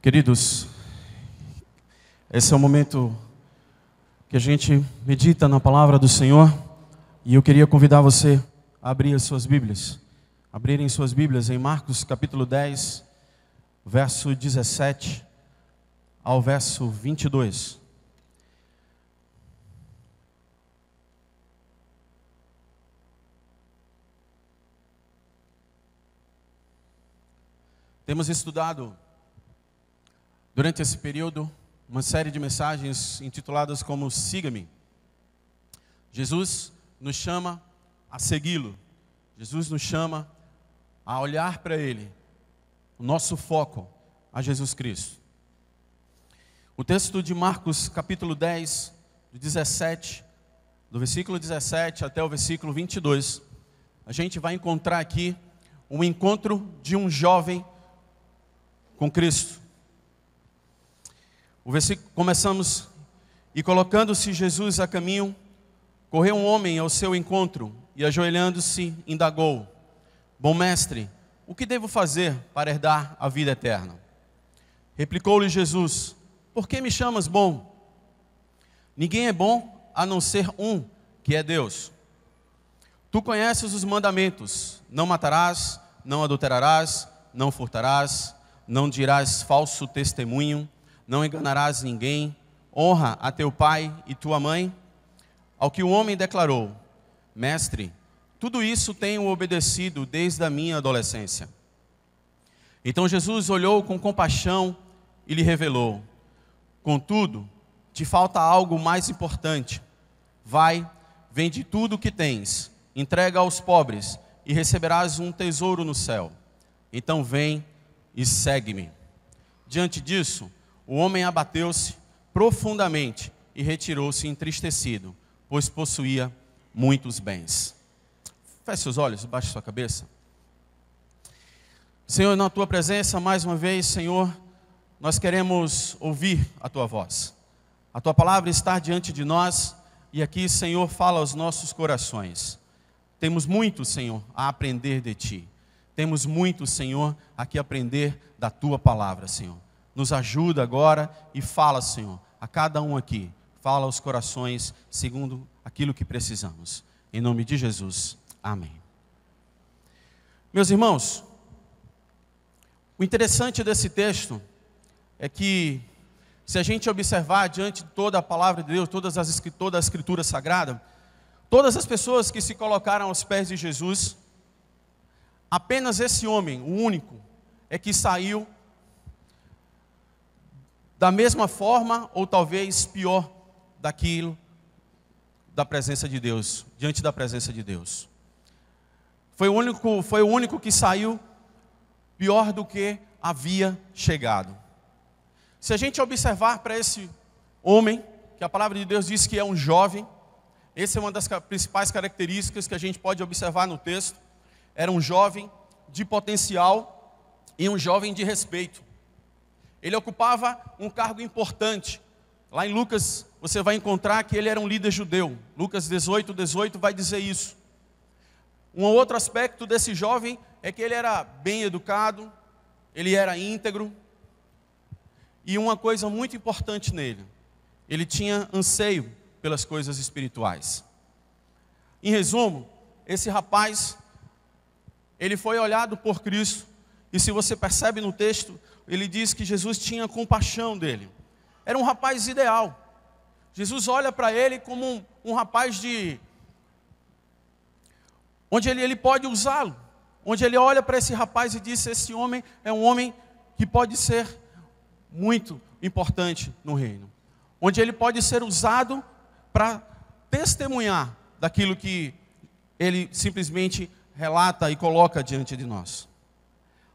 Queridos, esse é o momento que a gente medita na palavra do Senhor e eu queria convidar você a abrirem suas Bíblias em Marcos capítulo 10, verso 17 ao verso 22. Temos estudado durante esse período uma série de mensagens intituladas como Siga-me. Jesus nos chama a segui-lo. Jesus nos chama a olhar para Ele. O nosso foco a Jesus Cristo. O texto de Marcos capítulo 10, do versículo 17 até o versículo 22, a gente vai encontrar aqui um encontro de um jovem com Cristo. O versículo começamos: e colocando-se Jesus a caminho, correu um homem ao seu encontro e ajoelhando-se indagou: Bom mestre, o que devo fazer para herdar a vida eterna? Replicou-lhe Jesus: Por que me chamas bom? Ninguém é bom a não ser um, que é Deus. Tu conheces os mandamentos: não matarás, não adulterarás, não furtarás, não dirás falso testemunho, não enganarás ninguém, honra a teu pai e tua mãe. Ao que o homem declarou: Mestre, tudo isso tenho obedecido desde a minha adolescência. Então Jesus olhou com compaixão e lhe revelou: Contudo, te falta algo mais importante. Vai, vende tudo o que tens, entrega aos pobres e receberás um tesouro no céu. Então vem e segue-me. Diante disso, o homem abateu-se profundamente e retirou-se entristecido, pois possuía muitos bens. Feche seus olhos, baixe sua cabeça. Senhor, na tua presença, mais uma vez, Senhor, nós queremos ouvir a tua voz. A tua palavra está diante de nós e aqui, Senhor, fala aos nossos corações. Temos muito, Senhor, a aprender de ti. Temos muito, Senhor, aqui aprender da tua palavra, Senhor. Nos ajuda agora e fala, Senhor, a cada um aqui. Fala aos corações segundo aquilo que precisamos. Em nome de Jesus, amém. Meus irmãos, o interessante desse texto é que, se a gente observar diante de toda a palavra de Deus, toda a Escritura Sagrada, todas as pessoas que se colocaram aos pés de Jesus, apenas esse homem, o único, é que saiu da mesma forma, ou talvez pior, da presença de Deus, diante da presença de Deus. Foi o único que saiu pior do que havia chegado. Se a gente observar para esse homem, que a palavra de Deus diz que é um jovem, essa é uma das principais características que a gente pode observar no texto. Era um jovem de potencial e um jovem de respeito. Ele ocupava um cargo importante. Lá em Lucas, você vai encontrar que ele era um líder judeu. Lucas 18 vai dizer isso. Um outro aspecto desse jovem é que ele era bem educado, ele era íntegro. E uma coisa muito importante nele, ele tinha anseio pelas coisas espirituais. Em resumo, esse rapaz, ele foi olhado por Cristo. E se você percebe no texto, ele diz que Jesus tinha compaixão dele. Era um rapaz ideal. Jesus olha para ele como um rapaz onde ele pode usá-lo. Onde ele olha para esse rapaz e diz: esse homem é um homem que pode ser muito importante no reino. Onde ele pode ser usado para testemunhar daquilo que ele simplesmente relata e coloca diante de nós.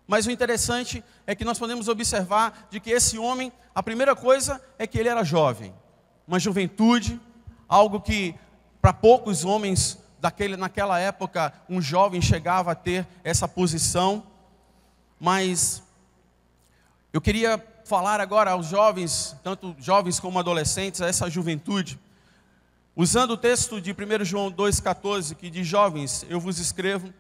Mas o interessante é que nós podemos observar de que esse homem, a primeira coisa é que ele era jovem. Uma juventude, algo que para poucos homens naquela época, um jovem chegava a ter essa posição. Mas eu queria falar agora aos jovens, tanto jovens como adolescentes, a essa juventude, usando o texto de 1 João 2,14, que diz: Jovens, eu vos escrevo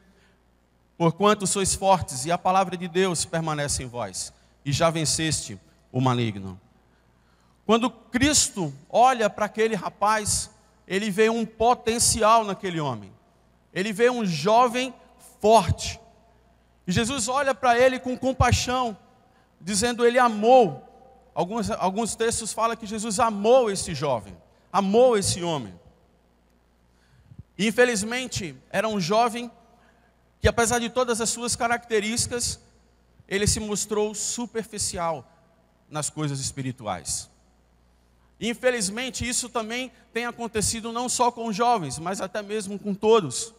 porquanto sois fortes, e a palavra de Deus permanece em vós, e já venceste o maligno. Quando Cristo olha para aquele rapaz, ele vê um potencial naquele homem. Ele vê um jovem forte. E Jesus olha para ele com compaixão, dizendo ele amou. Alguns textos falam que Jesus amou esse jovem, amou esse homem. E infelizmente era um jovem que, apesar de todas as suas características, ele se mostrou superficial nas coisas espirituais. E infelizmente isso também tem acontecido não só com os jovens, mas até mesmo com todos.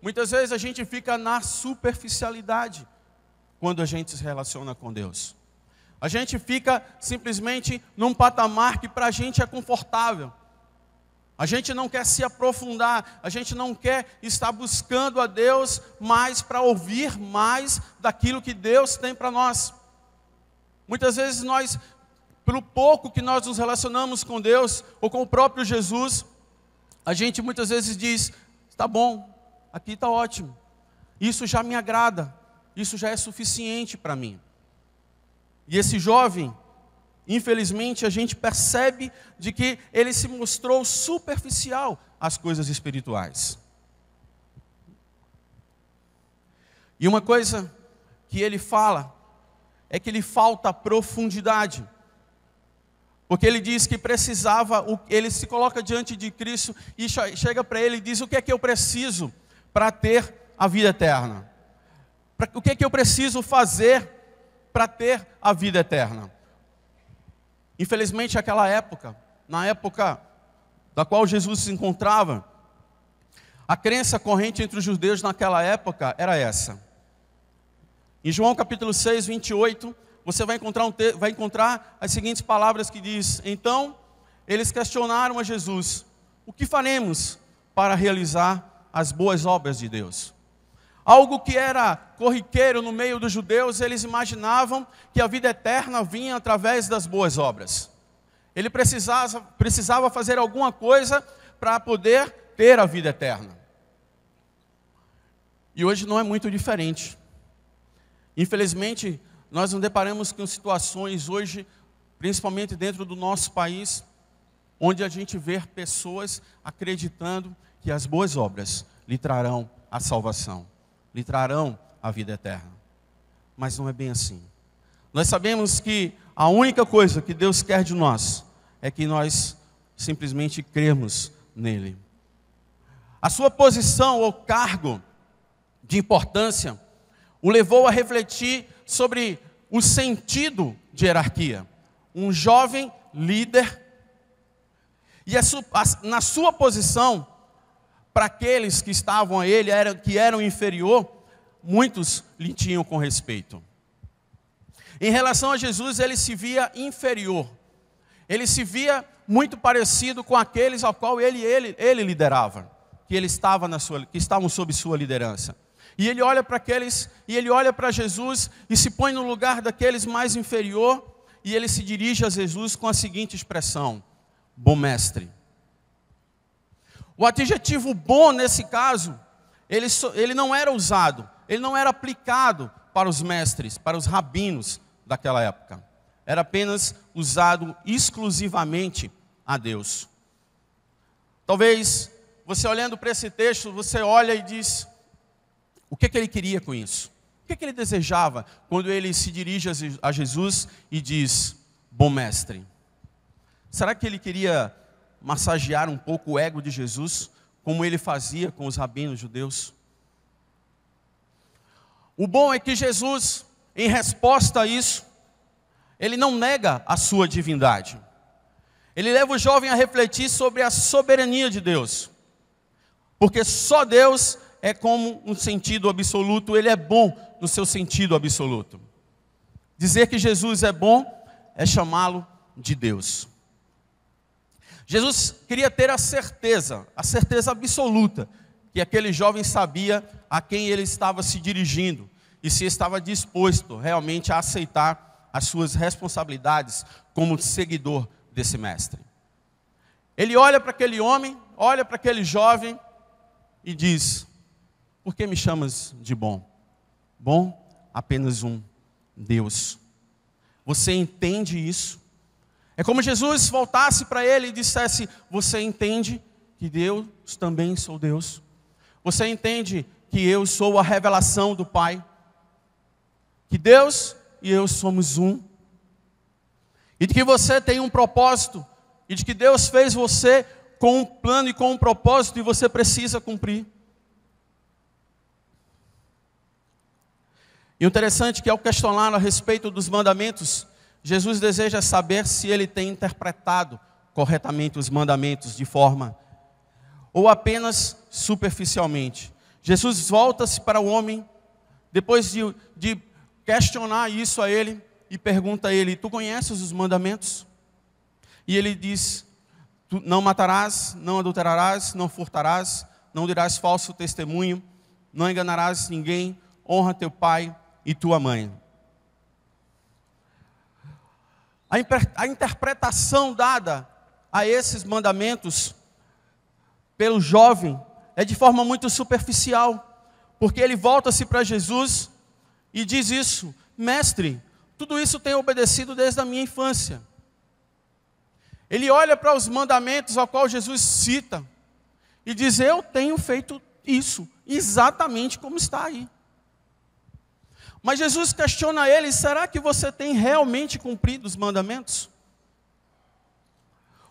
Muitas vezes a gente fica na superficialidade quando a gente se relaciona com Deus. A gente fica simplesmente num patamar que para a gente é confortável. A gente não quer se aprofundar, a gente não quer estar buscando a Deus mais para ouvir mais daquilo que Deus tem para nós. Muitas vezes nós, pelo pouco que nós nos relacionamos com Deus, ou com o próprio Jesus, a gente muitas vezes diz, está bom, aqui está ótimo, isso já me agrada, isso já é suficiente para mim. E esse jovem, infelizmente, a gente percebe de que ele se mostrou superficial às coisas espirituais. E uma coisa que ele fala é que lhe falta profundidade. Porque ele diz que precisava, ele se coloca diante de Cristo e chega para ele e diz, o que é que eu preciso para ter a vida eterna? O que é que eu preciso fazer para ter a vida eterna? Infelizmente, aquela época, na época da qual Jesus se encontrava, a crença corrente entre os judeus naquela época era essa. Em João capítulo 6, 28, você vai encontrar as seguintes palavras que diz, então, eles questionaram a Jesus, o que faremos para realizar as boas obras de Deus? Algo que era corriqueiro no meio dos judeus, eles imaginavam que a vida eterna vinha através das boas obras. Ele precisava fazer alguma coisa para poder ter a vida eterna. E hoje não é muito diferente. Infelizmente, nós nos deparamos com situações hoje, principalmente dentro do nosso país, onde a gente vê pessoas acreditando que as boas obras lhe trarão a salvação, lhe trarão a vida eterna. Mas não é bem assim. Nós sabemos que a única coisa que Deus quer de nós é que nós simplesmente cremos nele. A sua posição ou cargo de importância o levou a refletir sobre o sentido de hierarquia. Um jovem líder, e na sua posição, para aqueles que estavam a ele, que eram inferior, muitos lhe tinham com respeito. Em relação a Jesus, ele se via inferior. Ele se via muito parecido com aqueles ao qual ele liderava, que estavam sob sua liderança. E ele olha para aqueles, e ele olha para Jesus e se põe no lugar daqueles mais inferior, e ele se dirige a Jesus com a seguinte expressão: bom mestre. O adjetivo bom nesse caso, ele não era usado, ele não era aplicado para os mestres, para os rabinos daquela época. Era apenas usado exclusivamente a Deus. Talvez você olhando para esse texto, você olha e diz, o que ele queria com isso? O que ele desejava quando ele se dirige a Jesus e diz, bom mestre? Será que ele queria massagear um pouco o ego de Jesus, como ele fazia com os rabinos judeus? O bom é que Jesus, em resposta a isso, ele não nega a sua divindade. Ele leva o jovem a refletir sobre a soberania de Deus. Porque só Deus é como um sentido absoluto, ele é bom no seu sentido absoluto. Dizer que Jesus é bom é chamá-lo de Deus. Jesus queria ter a certeza absoluta, que aquele jovem sabia a quem ele estava se dirigindo e se estava disposto realmente a aceitar as suas responsabilidades como seguidor desse mestre. Ele olha para aquele homem, olha para aquele jovem e diz, por que me chamas de bom? Bom, apenas um, Deus. Você entende isso? É como Jesus voltasse para ele e dissesse: você entende que Deus também sou Deus? Você entende que eu sou a revelação do Pai? Que Deus e eu somos um? E de que você tem um propósito? E de que Deus fez você com um plano e com um propósito e você precisa cumprir? E o interessante é que ao questionar a respeito dos mandamentos, Jesus deseja saber se ele tem interpretado corretamente os mandamentos de forma ou apenas superficialmente. Jesus volta-se para o homem, depois de questionar isso a ele, e pergunta a ele: tu conheces os mandamentos? E ele diz: tu não matarás, não adulterarás, não furtarás, não dirás falso testemunho, não enganarás ninguém, honra teu pai e tua mãe. A interpretação dada a esses mandamentos pelo jovem é de forma muito superficial, porque ele volta-se para Jesus e diz isso: mestre, tudo isso tenho obedecido desde a minha infância. Ele olha para os mandamentos ao qual Jesus cita e diz: eu tenho feito isso exatamente como está aí. Mas Jesus questiona ele: será que você tem realmente cumprido os mandamentos?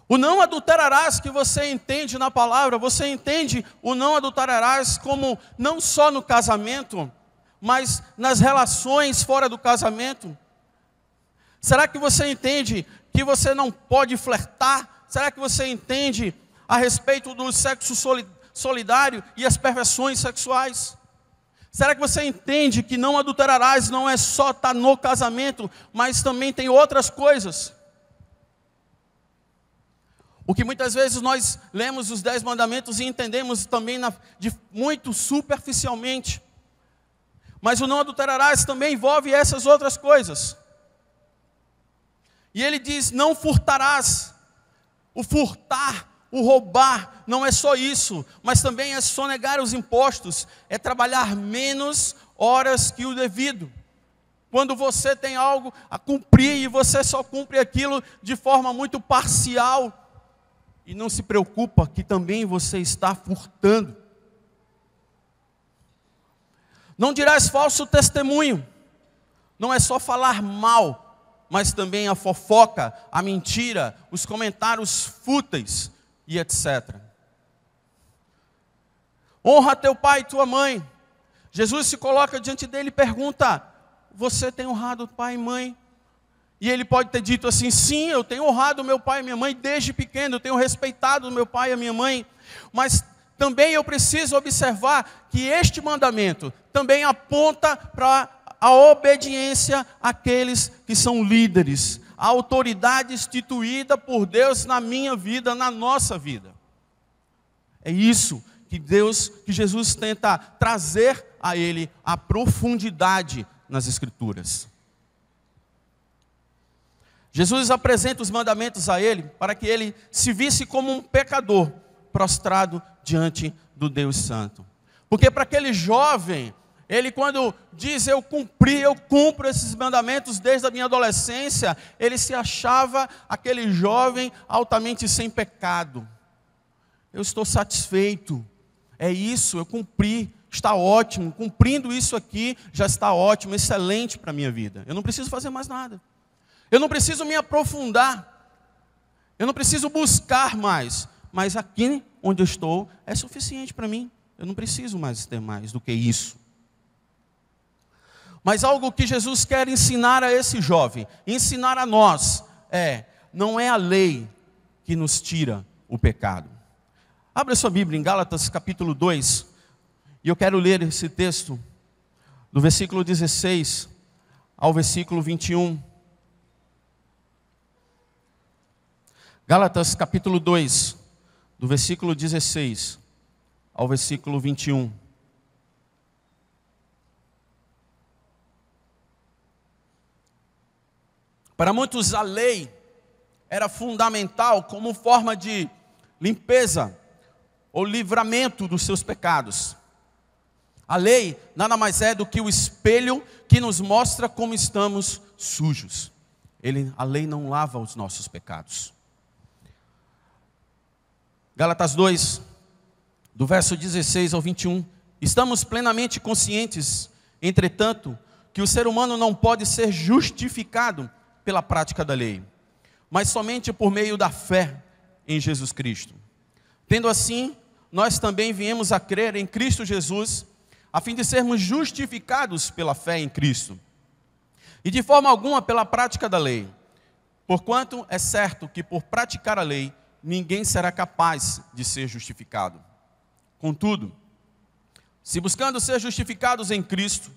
O não adulterarás que você entende na palavra, você entende o não adulterarás como não só no casamento, mas nas relações fora do casamento? Será que você entende que você não pode flertar? Será que você entende a respeito do sexo solidário e as perversões sexuais? Será que você entende que não adulterarás não é só estar no casamento, mas também tem outras coisas? O que muitas vezes nós lemos os 10 mandamentos e entendemos também muito superficialmente. Mas o não adulterarás também envolve essas outras coisas. E ele diz: não furtarás. O furtar, o roubar, não é só isso, mas também é sonegar os impostos, é trabalhar menos horas que o devido. Quando você tem algo a cumprir e você só cumpre aquilo de forma muito parcial, e não se preocupa que também você está furtando. Não dirás falso testemunho. Não é só falar mal, mas também a fofoca, a mentira, os comentários fúteis e etc. Honra teu pai e tua mãe. Jesus se coloca diante dele e pergunta: você tem honrado pai e mãe? E ele pode ter dito assim: sim, eu tenho honrado meu pai e minha mãe desde pequeno, eu tenho respeitado meu pai e a minha mãe. Mas também eu preciso observar que este mandamento também aponta para a obediência àqueles que são líderes, a autoridade instituída por Deus na minha vida, na nossa vida. É isso que Jesus tenta trazer a ele, a profundidade nas Escrituras. Jesus apresenta os mandamentos a ele para que ele se visse como um pecador prostrado diante do Deus Santo. Porque para aquele jovem, ele quando diz eu cumpro esses mandamentos desde a minha adolescência, ele se achava aquele jovem altamente sem pecado. Eu estou satisfeito, é isso, eu cumpri, está ótimo, cumprindo isso aqui já está ótimo, excelente para a minha vida. Eu não preciso fazer mais nada. Eu não preciso me aprofundar, eu não preciso buscar mais, mas aqui onde eu estou é suficiente para mim, eu não preciso mais ter mais do que isso. Mas algo que Jesus quer ensinar a esse jovem, ensinar a nós, não é a lei que nos tira o pecado. Abra sua Bíblia em Gálatas capítulo 2, e eu quero ler esse texto, do versículo 16 ao versículo 21. Gálatas capítulo 2, do versículo 16 ao versículo 21. Para muitos a lei era fundamental como forma de limpeza ou livramento dos seus pecados. A lei nada mais é do que o espelho que nos mostra como estamos sujos. A lei não lava os nossos pecados. Gálatas 2, do verso 16 ao 21. Estamos plenamente conscientes, entretanto, que o ser humano não pode ser justificado pela prática da lei, mas somente por meio da fé em Jesus Cristo. Tendo assim, nós também viemos a crer em Cristo Jesus, a fim de sermos justificados pela fé em Cristo, e de forma alguma pela prática da lei, porquanto é certo que por praticar a lei, ninguém será capaz de ser justificado. Contudo, se buscando ser justificados em Cristo,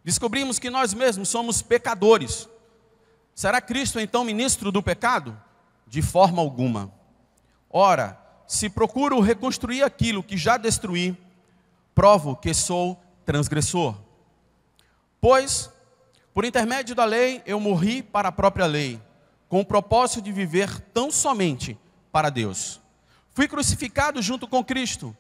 descobrimos que nós mesmos somos pecadores, será Cristo então ministro do pecado? De forma alguma. Ora, se procuro reconstruir aquilo que já destruí, provo que sou transgressor. Pois, por intermédio da lei, eu morri para a própria lei, com o propósito de viver tão somente para Deus. Fui crucificado junto com Cristo,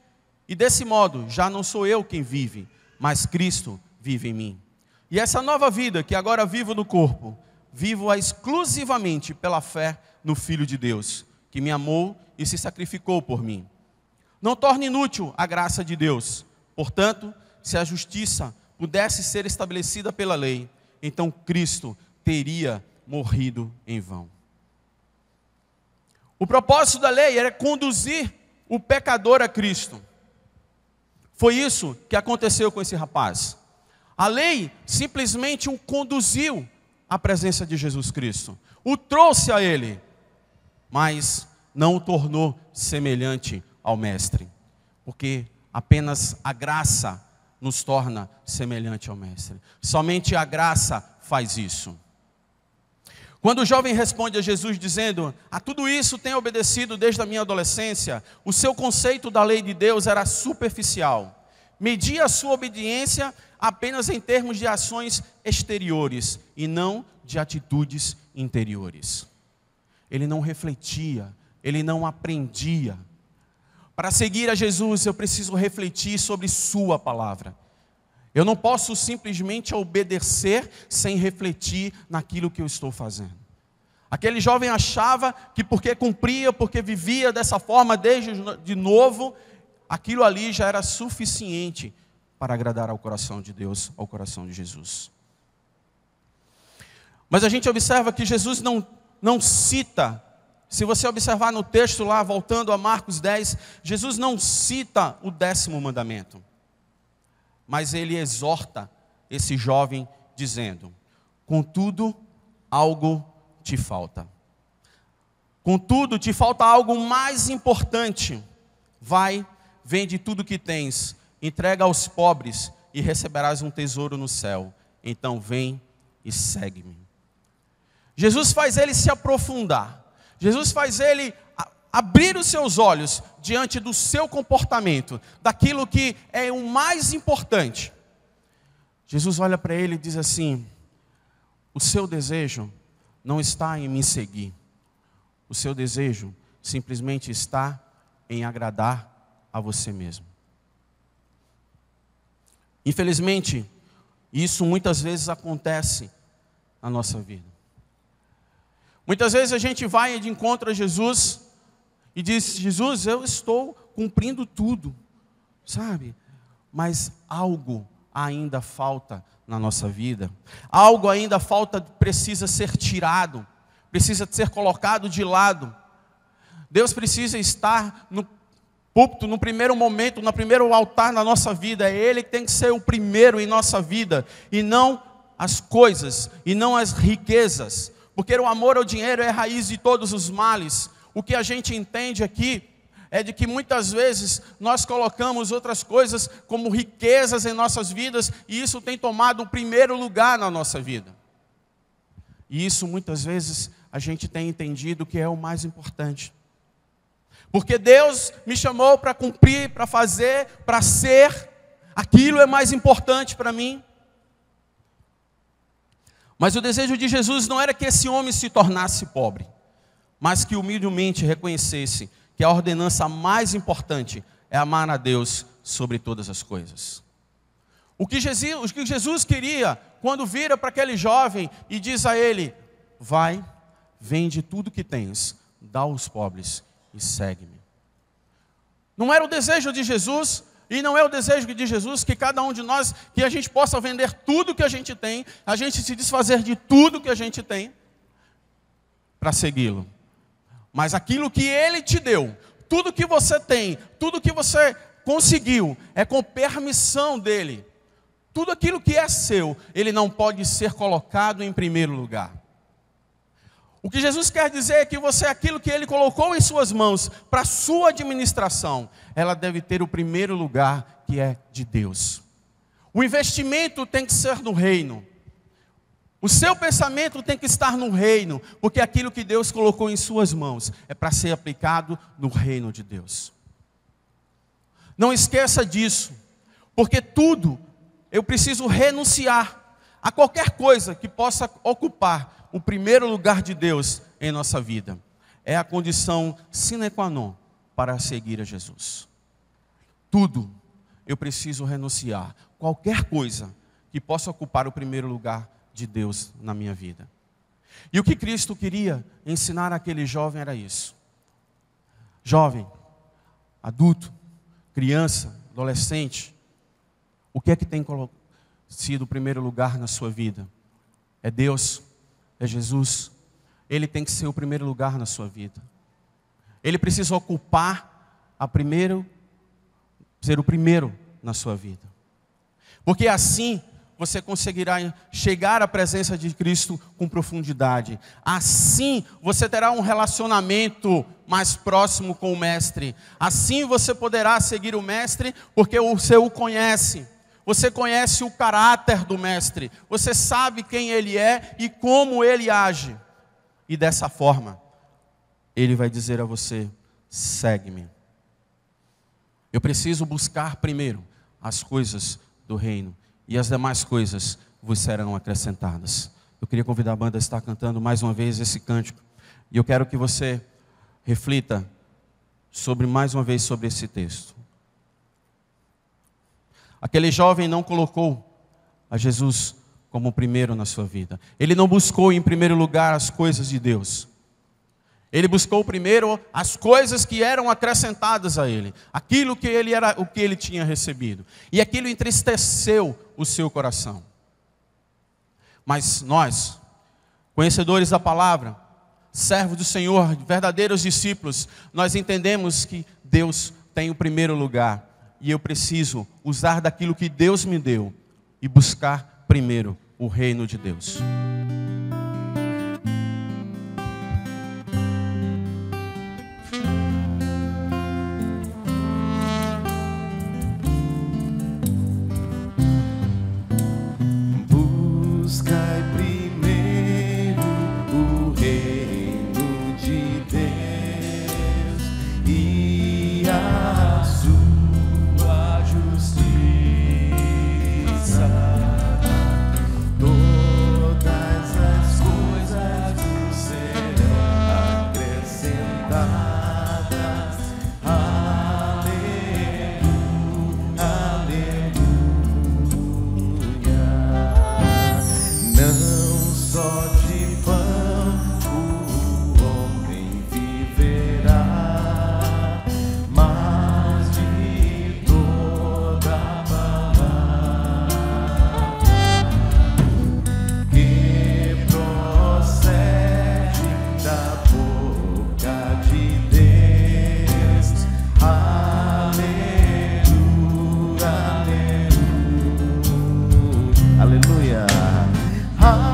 e desse modo já não sou eu quem vive, mas Cristo vive em mim. E essa nova vida que agora vivo no corpo, vivo-a exclusivamente pela fé no Filho de Deus, que me amou e se sacrificou por mim. Não torne inútil a graça de Deus. Portanto, se a justiça pudesse ser estabelecida pela lei, então Cristo teria morrido em vão. O propósito da lei era conduzir o pecador a Cristo. Foi isso que aconteceu com esse rapaz. A lei simplesmente o conduziu à presença de Jesus Cristo, o trouxe a ele, mas não o tornou semelhante ao Mestre, porque apenas a graça nos torna semelhante ao Mestre. Somente a graça faz isso. Quando o jovem responde a Jesus dizendo: a tudo isso tenho obedecido desde a minha adolescência, o seu conceito da lei de Deus era superficial. Media a sua obediência apenas em termos de ações exteriores e não de atitudes interiores. Ele não refletia, ele não aprendia. Para seguir a Jesus, eu preciso refletir sobre sua palavra. Eu não posso simplesmente obedecer sem refletir naquilo que eu estou fazendo. Aquele jovem achava que porque cumpria, porque vivia dessa forma desde de novo, aquilo ali já era suficiente para agradar ao coração de Deus, ao coração de Jesus. Mas a gente observa que Jesus não cita, se você observar no texto lá, voltando a Marcos 10, Jesus não cita o 10º mandamento. Mas ele exorta esse jovem dizendo: contudo, algo te falta. Contudo, te falta algo mais importante. Vai, vende tudo que tens, entrega aos pobres e receberás um tesouro no céu. Então vem e segue-me. Jesus faz ele se aprofundar. Jesus faz ele abrir os seus olhos diante do seu comportamento, daquilo que é o mais importante. Jesus olha para ele e diz assim: o seu desejo não está em me seguir. O seu desejo simplesmente está em agradar a você mesmo. Infelizmente, isso muitas vezes acontece na nossa vida. Muitas vezes a gente vai de encontro a Jesus e diz: Jesus, eu estou cumprindo tudo, sabe? Mas algo ainda falta na nossa vida. Algo ainda falta, precisa ser tirado, precisa ser colocado de lado. Deus precisa estar no púlpito, no primeiro momento, no primeiro altar na nossa vida. É Ele que tem que ser o primeiro em nossa vida, e não as coisas, e não as riquezas. Porque o amor ao dinheiro é a raiz de todos os males. O que a gente entende aqui é de que muitas vezes nós colocamos outras coisas como riquezas em nossas vidas, e isso tem tomado o primeiro lugar na nossa vida. E isso muitas vezes a gente tem entendido que é o mais importante. Porque Deus me chamou para cumprir, para fazer, para ser, aquilo é mais importante para mim. Mas o desejo de Jesus não era que esse homem se tornasse pobre, mas que humildemente reconhecesse que a ordenança mais importante é amar a Deus sobre todas as coisas. O que Jesus queria, quando vira para aquele jovem e diz a ele: vai, vende tudo que tens, dá aos pobres e segue-me. Não era o desejo de Jesus, e não é o desejo de Jesus que cada um de nós, que a gente possa vender tudo que a gente tem, a gente se desfazer de tudo que a gente tem, para segui-lo. Mas aquilo que Ele te deu, tudo que você tem, tudo que você conseguiu, é com permissão dEle. Tudo aquilo que é seu, Ele não pode ser colocado em primeiro lugar. O que Jesus quer dizer é que você, aquilo que Ele colocou em suas mãos, para a sua administração, ela deve ter o primeiro lugar, que é de Deus. O investimento tem que ser no reino. O seu pensamento tem que estar no reino, porque aquilo que Deus colocou em suas mãos é para ser aplicado no reino de Deus. Não esqueça disso, porque tudo eu preciso renunciar a qualquer coisa que possa ocupar o primeiro lugar de Deus em nossa vida. É a condição sine qua non para seguir a Jesus. Tudo eu preciso renunciar, qualquer coisa que possa ocupar o primeiro lugar de Deus na minha vida. E o que Cristo queria ensinar àquele jovem era isso. Jovem, adulto, criança, adolescente, o que é que tem sido o primeiro lugar na sua vida? É Deus, é Jesus. Ele tem que ser o primeiro lugar na sua vida. Ele precisa ocupar ser o primeiro na sua vida. Porque assim você conseguirá chegar à presença de Cristo com profundidade. Assim você terá um relacionamento mais próximo com o Mestre. Assim você poderá seguir o Mestre, porque você o conhece. Você conhece o caráter do Mestre. Você sabe quem Ele é e como Ele age. E dessa forma, Ele vai dizer a você: segue-me. Eu preciso buscar primeiro as coisas do reino, e as demais coisas vos serão acrescentadas. Eu queria convidar a banda a estar cantando mais uma vez esse cântico. E eu quero que você reflita mais uma vez sobre esse texto. Aquele jovem não colocou a Jesus como o primeiro na sua vida. Ele não buscou em primeiro lugar as coisas de Deus. Ele buscou primeiro as coisas que eram acrescentadas a ele. Aquilo que ele era, o que ele tinha recebido. E aquilo entristeceu o seu coração. Mas nós, conhecedores da palavra, servos do Senhor, verdadeiros discípulos, nós entendemos que Deus tem o primeiro lugar. E eu preciso usar daquilo que Deus me deu e buscar primeiro o reino de Deus. Buscai primeiro o reino de Deus e a sua justiça. Todas as coisas vos serão acrescentadas. Aleluia, aleluia. Não só de pão o homem viverá, mas de toda palavra que procede da boca de Deus. Aleluia, aleluia, aleluia.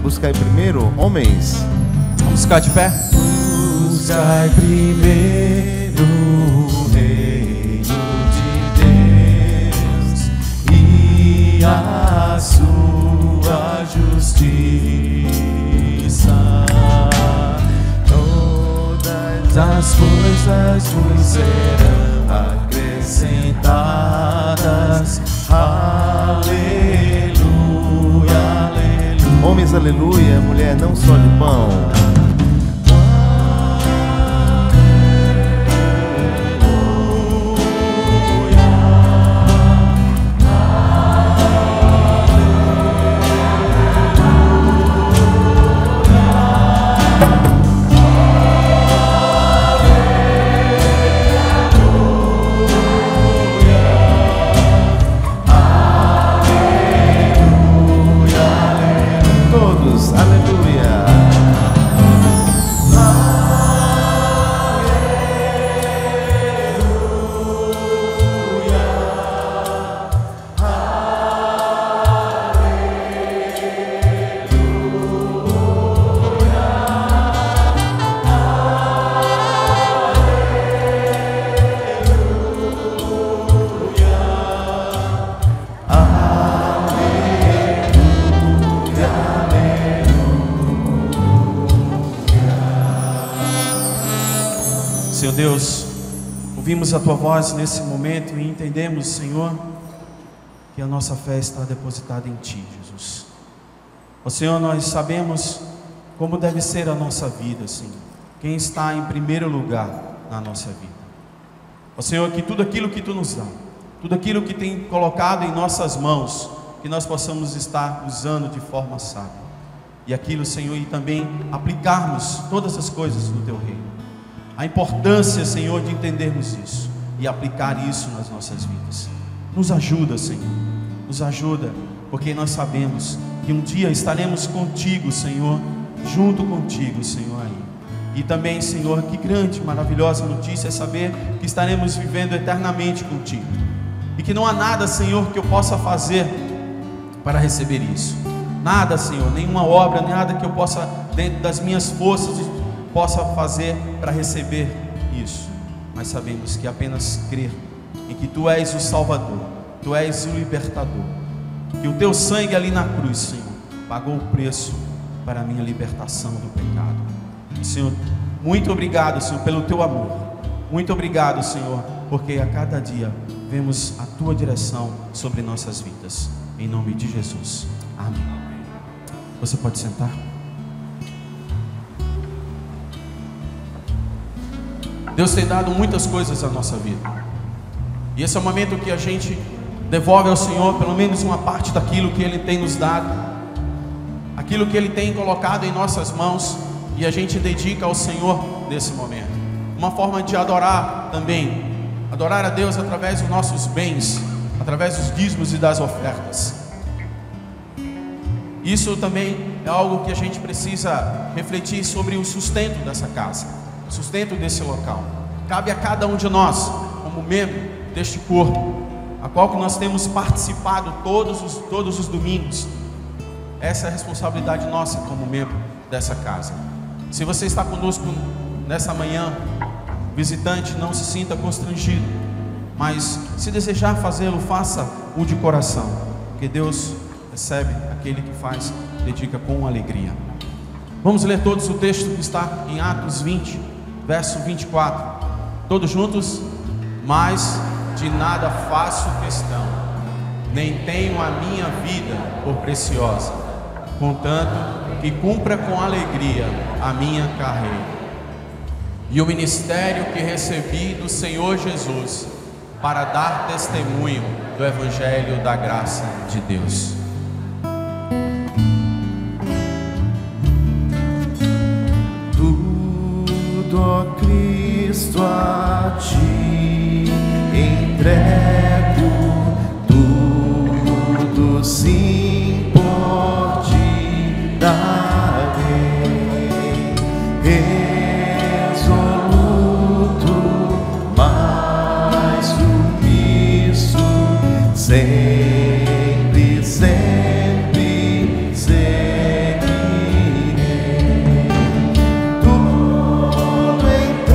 Buscai primeiro, homens. Vamos ficar de pé? Buscai primeiro o reino de Deus e a sua justiça. Todas as coisas nos serão acrescentadas. Aleluia, aleluia. Homens, aleluia, mulher, não só de pão. Senhor Deus, ouvimos a Tua voz nesse momento e entendemos, Senhor, que a nossa fé está depositada em Ti, Jesus. Ó Senhor, nós sabemos como deve ser a nossa vida, Senhor. Quem está em primeiro lugar na nossa vida. Ó Senhor, que tudo aquilo que Tu nos dá, tudo aquilo que tem colocado em nossas mãos, que nós possamos estar usando de forma sábia. E aquilo, Senhor, e também aplicarmos todas as coisas do Teu reino. A importância, Senhor, de entendermos isso e aplicar isso nas nossas vidas. Nos ajuda, Senhor, nos ajuda, porque nós sabemos que um dia estaremos contigo, Senhor, junto contigo, Senhor, aí. E também, Senhor, que grande, maravilhosa notícia é saber que estaremos vivendo eternamente contigo. E que não há nada, Senhor, que eu possa fazer para receber isso. Nada, Senhor, nenhuma obra, nada que eu possa, dentro das minhas forças, possa fazer para receber isso. Mas sabemos que apenas crer em que Tu és o Salvador, Tu és o Libertador, que o Teu sangue ali na cruz, Senhor, pagou o preço para a minha libertação do pecado. E, Senhor, muito obrigado, Senhor, pelo Teu amor. Muito obrigado, Senhor, porque a cada dia vemos a Tua direção sobre nossas vidas. Em nome de Jesus. Amém. Você pode sentar? Deus tem dado muitas coisas à nossa vida. E esse é o momento que a gente devolve ao Senhor pelo menos uma parte daquilo que Ele tem nos dado, aquilo que Ele tem colocado em nossas mãos, e a gente dedica ao Senhor nesse momento. Uma forma de adorar também, adorar a Deus através dos nossos bens, através dos dízimos e das ofertas. Isso também é algo que a gente precisa refletir sobre o sustento dessa casa, o sustento desse local. Cabe a cada um de nós, como membro deste corpo, a qual que nós temos participado todos os domingos. Essa é a responsabilidade nossa como membro dessa casa. Se você está conosco nessa manhã, visitante, não se sinta constrangido, mas se desejar fazê-lo, faça-o de coração, porque Deus recebe aquele que faz, dedica com alegria. Vamos ler todos o texto que está em Atos 20, verso 24. Todos juntos? Mas de nada faço questão, nem tenho a minha vida por preciosa, contanto que cumpra com alegria a minha carreira e o ministério que recebi do Senhor Jesus, para dar testemunho do Evangelho da graça de Deus. Tudo, ó Cristo, a Ti entrego, tudo sim por Ti darei, resoluto, mais submisso, sempre, sempre seguirei. Tudo entregarei,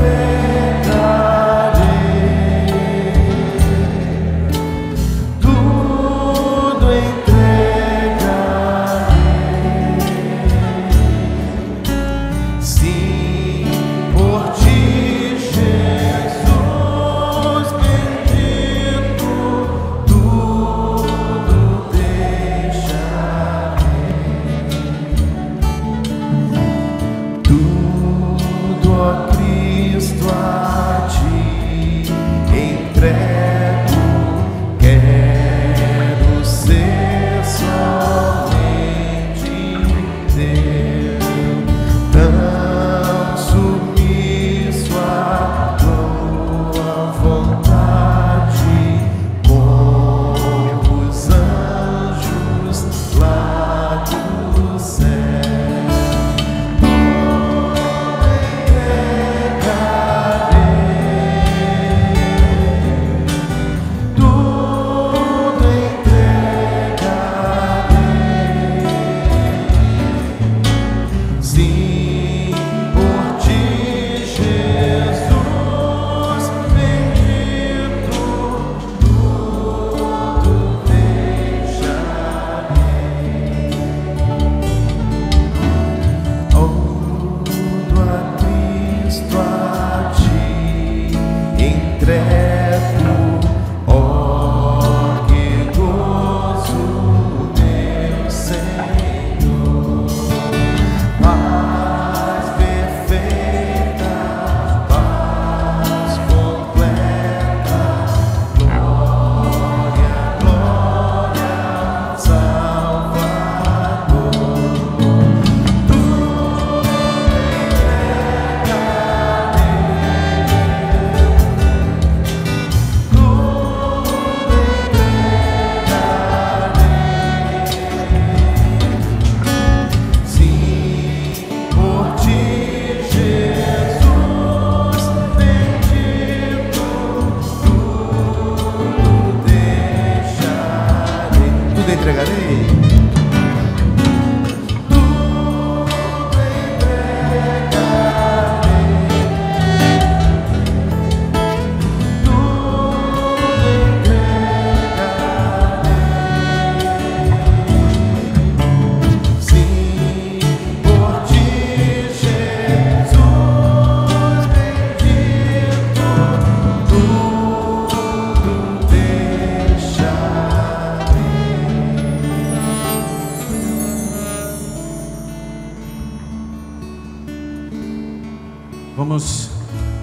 Vamos,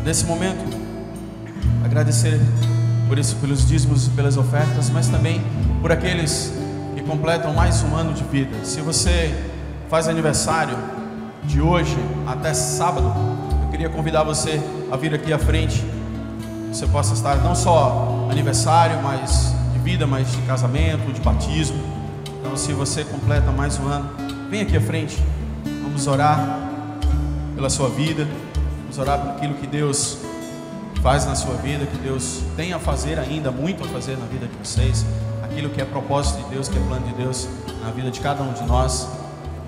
nesse momento, agradecer por isso, pelos dízimos e pelas ofertas, mas também por aqueles que completam mais um ano de vida. Se você faz aniversário de hoje até sábado, eu queria convidar você a vir aqui à frente. Você possa estar não só aniversário, mas de vida, mas de casamento, de batismo. Então, se você completa mais um ano, vem aqui à frente. Vamos orar pela sua vida. Vamos orar por aquilo que Deus faz na sua vida, que Deus tem a fazer ainda, muito a fazer na vida de vocês, aquilo que é propósito de Deus, que é plano de Deus na vida de cada um de nós.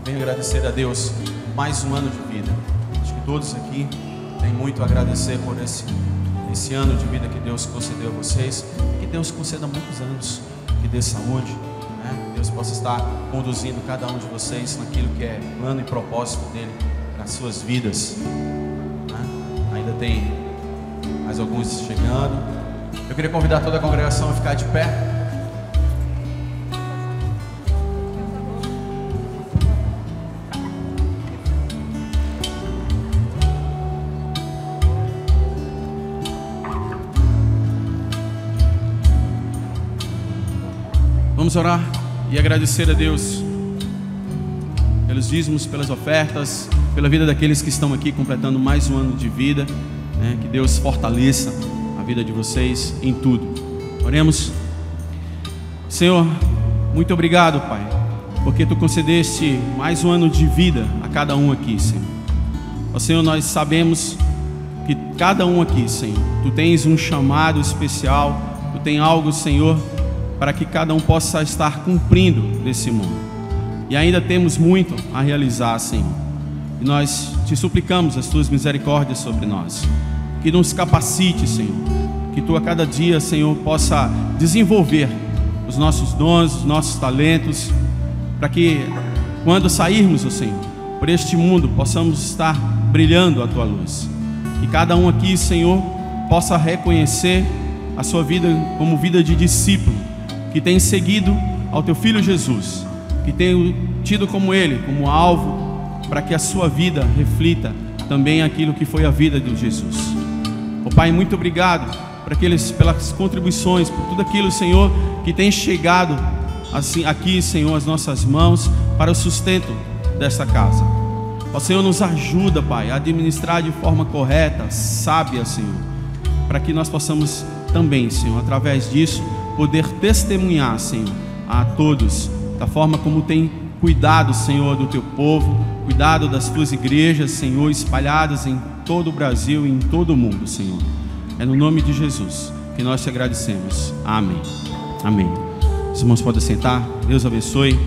Venho agradecer a Deus mais um ano de vida. Acho que todos aqui têm muito a agradecer por esse ano de vida que Deus concedeu a vocês, que Deus conceda muitos anos, que dê saúde, né? Que Deus possa estar conduzindo cada um de vocês naquilo que é plano e propósito dele para as suas vidas. Ainda tem mais alguns chegando. Eu queria convidar toda a congregação a ficar de pé. Vamos orar e agradecer a Deus pelos dízimos, pelas ofertas, pela vida daqueles que estão aqui completando mais um ano de vida, né? Que Deus fortaleça a vida de vocês em tudo. Oremos. Senhor, muito obrigado, Pai, porque Tu concedeste mais um ano de vida a cada um aqui, Senhor. Ó Senhor, nós sabemos que cada um aqui, Senhor, Tu tens um chamado especial, Tu tens algo, Senhor, para que cada um possa estar cumprindo nesse mundo. E ainda temos muito a realizar, Senhor. E nós te suplicamos as Tuas misericórdias sobre nós. Que nos capacite, Senhor. Que Tu a cada dia, Senhor, possa desenvolver os nossos dons, os nossos talentos, para que quando sairmos, ó Senhor, por este mundo, possamos estar brilhando a Tua luz. Que cada um aqui, Senhor, possa reconhecer a sua vida como vida de discípulo, que tem seguido ao Teu Filho Jesus, que tem tido como Ele, como alvo, para que a sua vida reflita também aquilo que foi a vida de Jesus. Ó Pai, muito obrigado pelas contribuições, por tudo aquilo, Senhor, que tem chegado assim, aqui, Senhor, às nossas mãos, para o sustento desta casa. Ó Senhor, nos ajuda, Pai, a administrar de forma correta, sábia, Senhor, para que nós possamos também, Senhor, através disso, poder testemunhar, Senhor, a todos, da forma como tem cuidado, Senhor, do Teu povo, cuidado das Tuas igrejas, Senhor, espalhadas em todo o Brasil e em todo o mundo, Senhor. É no nome de Jesus que nós te agradecemos. Amém. Amém. Os irmãos podem sentar. Deus abençoe.